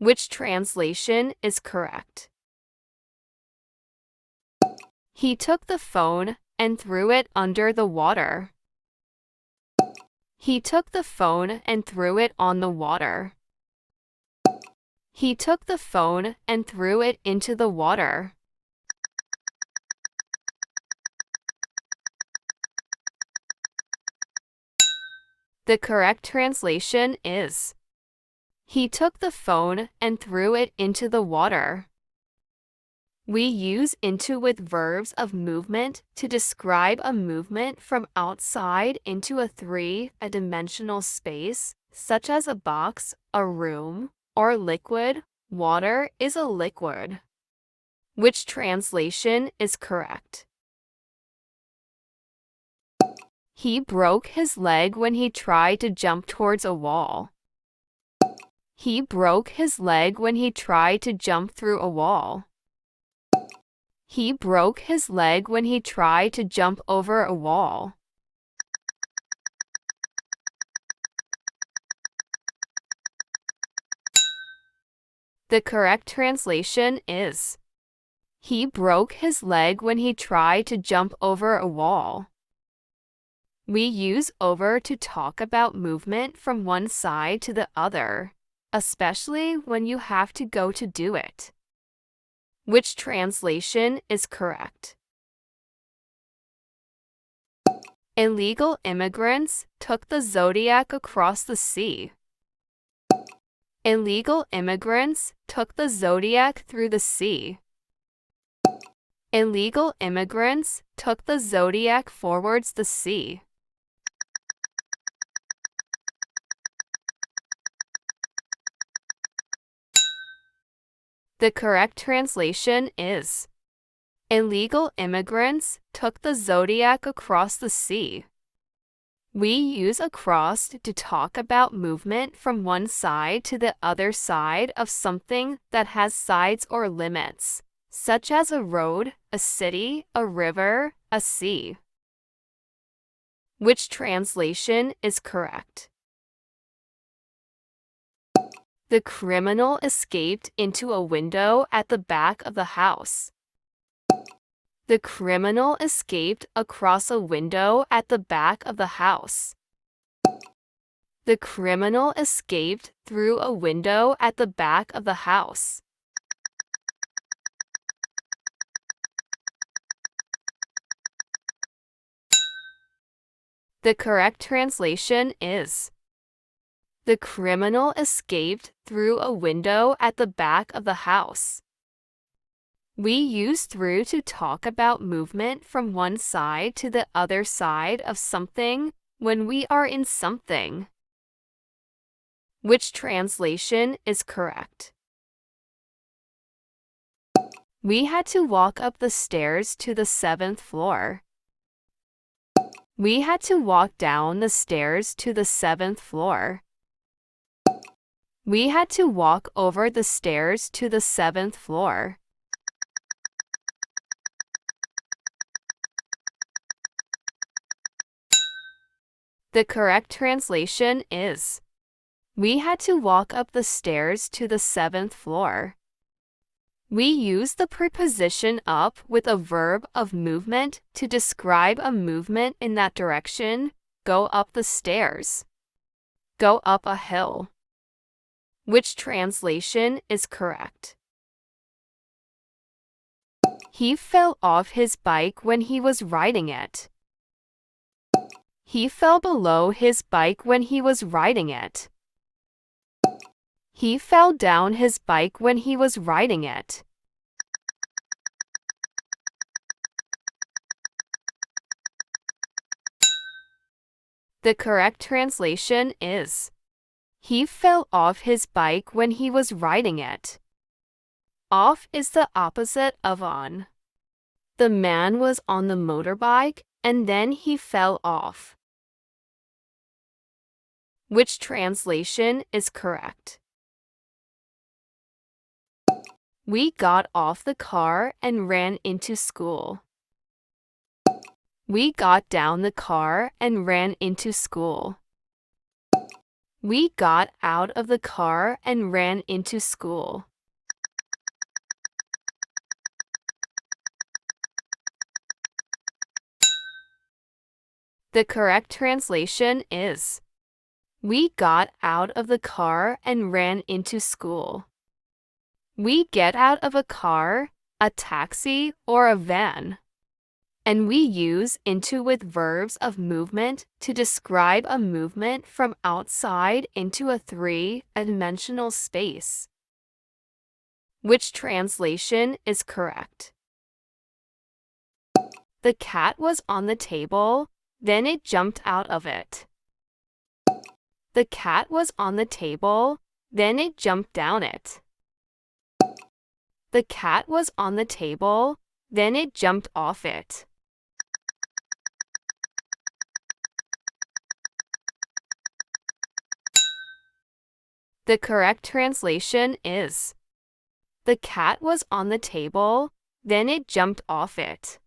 Which translation is correct? He took the phone and threw it under the water. He took the phone and threw it on the water. He took the phone and threw it into the water. The correct translation is: he took the phone and threw it into the water. We use into with verbs of movement to describe a movement from outside into a three-dimensional space, such as a box, a room, or liquid. Water is a liquid. Which translation is correct? He broke his leg when he tried to jump towards a wall. He broke his leg when he tried to jump through a wall. He broke his leg when he tried to jump over a wall. The correct translation is: he broke his leg when he tried to jump over a wall. We use over to talk about movement from one side to the other, especially when you have to go to do it. Which translation is correct? Illegal immigrants took the Zodiac across the sea. Illegal immigrants took the Zodiac through the sea. Illegal immigrants took the Zodiac forwards the sea. The correct translation is: illegal immigrants took the Zodiac across the sea. We use across to talk about movement from one side to the other side of something that has sides or limits, such as a road, a city, a river, a sea. Which translation is correct? The criminal escaped into a window at the back of the house. The criminal escaped across a window at the back of the house. The criminal escaped through a window at the back of the house. The correct translation is: the criminal escaped through a window at the back of the house. We use through to talk about movement from one side to the other side of something when we are in something. Which translation is correct? We had to walk up the stairs to the 7th floor. We had to walk down the stairs to the 7th floor. We had to walk over the stairs to the 7th floor. The correct translation is: we had to walk up the stairs to the 7th floor. We use the preposition up with a verb of movement to describe a movement in that direction. Go up the stairs. Go up a hill. Which translation is correct? He fell off his bike when he was riding it. He fell below his bike when he was riding it. He fell down his bike when he was riding it. The correct translation is: he fell off his bike when he was riding it. Off is the opposite of on. The man was on the motorbike and then he fell off. Which translation is correct? We got off the car and ran into school. We got down the car and ran into school. We got out of the car and ran into school. The correct translation is, we got out of the car and ran into school. We get out of a car, a taxi, or a van, and we use into with verbs of movement to describe a movement from outside into a three-dimensional space. Which translation is correct? The cat was on the table, then it jumped out of it. The cat was on the table, then it jumped down it. The cat was on the table, then it jumped off it. The correct translation is, the cat was on the table, then it jumped off it.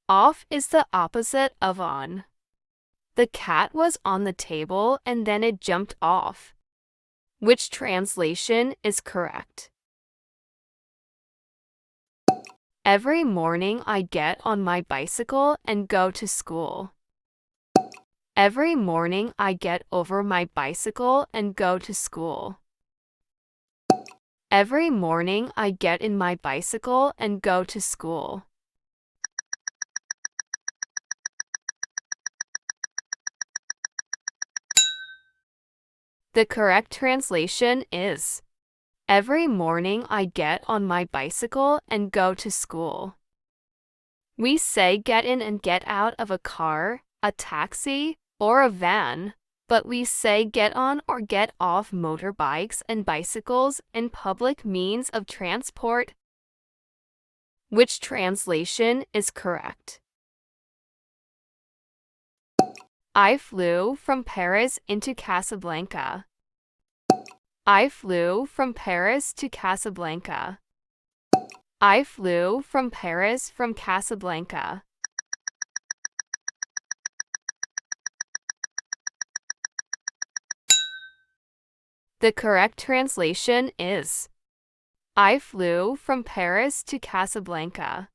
Off is the opposite of on. The cat was on the table and then it jumped off. Which translation is correct? Every morning I get on my bicycle and go to school. Every morning I get over my bicycle and go to school. Every morning I get in my bicycle and go to school. The correct translation is, every morning I get on my bicycle and go to school. We say get in and get out of a car, a taxi, or a van, but we say get on or get off motorbikes and bicycles and public means of transport. Which translation is correct? I flew from Paris into Casablanca. I flew from Paris to Casablanca. I flew from Paris from Casablanca. The correct translation is, I flew from Paris to Casablanca.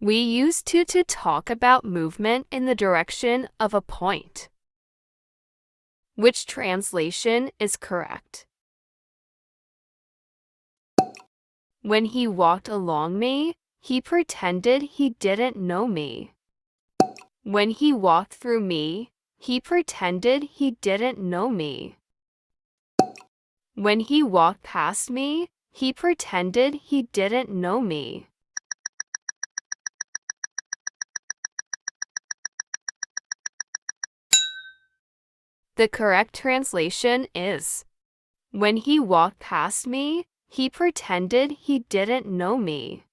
We use to talk about movement in the direction of a point. Which translation is correct? When he walked along me, he pretended he didn't know me. When he walked through me, he pretended he didn't know me. When he walked past me, he pretended he didn't know me. The correct translation is, when he walked past me, he pretended he didn't know me.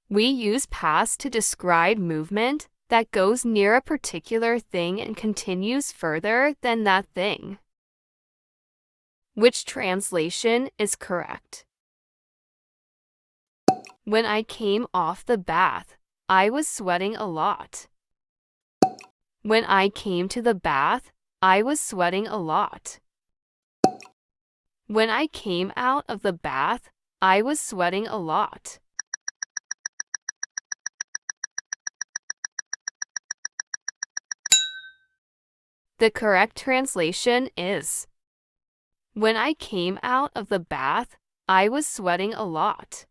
We use past to describe movement that goes near a particular thing and continues further than that thing. Which translation is correct? When I came off the bath, I was sweating a lot. When I came to the bath, I was sweating a lot. When I came out of the bath, I was sweating a lot. The correct translation is, when I came out of the bath, I was sweating a lot.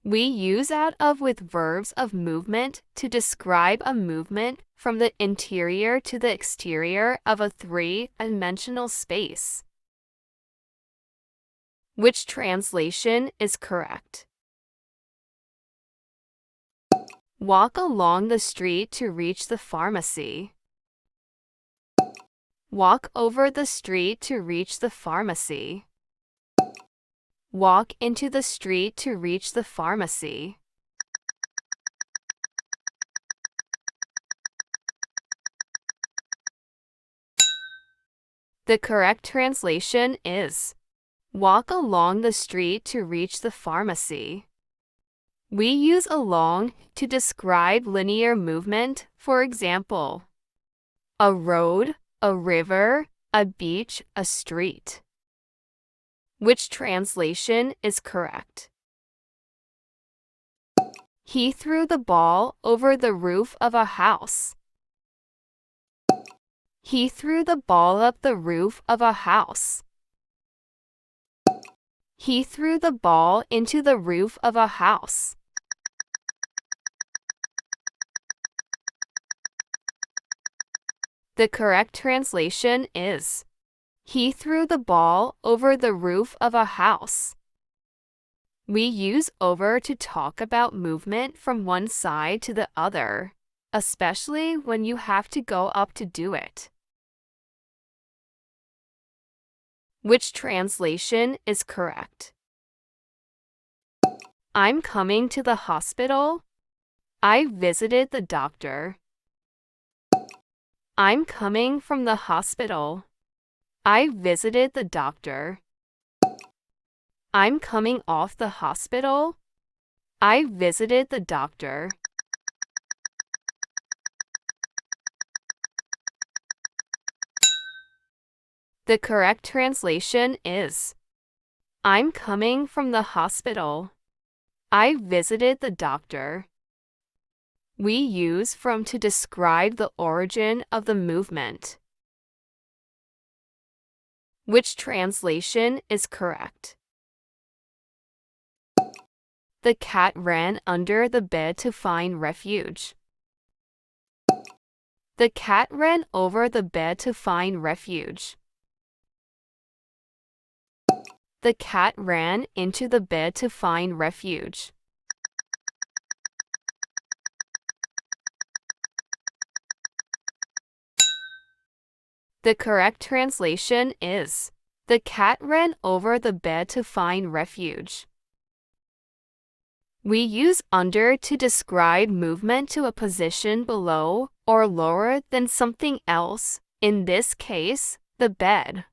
We use out of with verbs of movement to describe a movement from the interior to the exterior of a three-dimensional space. Which translation is correct? Walk along the street to reach the pharmacy. Walk over the street to reach the pharmacy. Walk into the street to reach the pharmacy. The correct translation is, walk along the street to reach the pharmacy. We use along to describe linear movement, for example, a road, a river, a beach, a street. Which translation is correct? He threw the ball over the roof of a house. He threw the ball up the roof of a house. He threw the ball into the roof of a house. The correct translation is, he threw the ball over the roof of a house. We use over to talk about movement from one side to the other, especially when you have to go up to do it. Which translation is correct? I'm coming to the hospital. I visited the doctor. I'm coming from the hospital. I visited the doctor. I'm coming off the hospital. I visited the doctor. The correct translation is, I'm coming from the hospital. I visited the doctor. We use from to describe the origin of the movement. Which translation is correct? The cat ran under the bed to find refuge. The cat ran over the bed to find refuge. The cat ran into the bed to find refuge. The correct translation is, the cat ran over the bed to find refuge. We use under to describe movement to a position below or lower than something else, in this case, the bed.